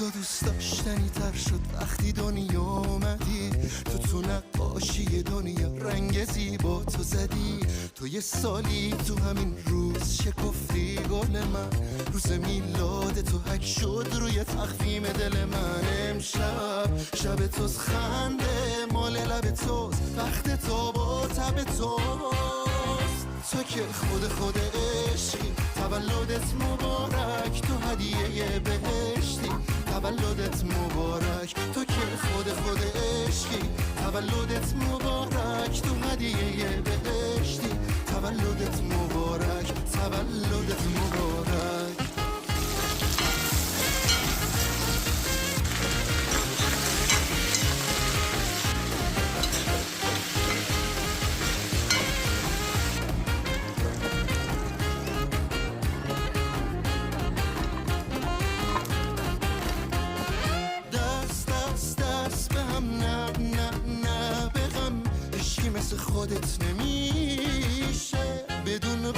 روزا دوست داشتنی تر شد وقتی دنیا اومدی. تو نقاشی دنیا رنگ زیبا تو زدی. تو یه سالی تو همین روز شکفتی گل من. روز میلاد تو حک شد روی تخفیم دل من. امشب شب توز خنده مال لب توز، وقت تو با تب توست. تو که خود عشقی، تولدت مبارک، تو هدیه بهشتی، تولدت مبارک. تو که خود عشقی، تولدت مبارک، تو هدیه بهشتی، تولدت مبارک، تولدت مبارک. مثل خودت نمیشه بدون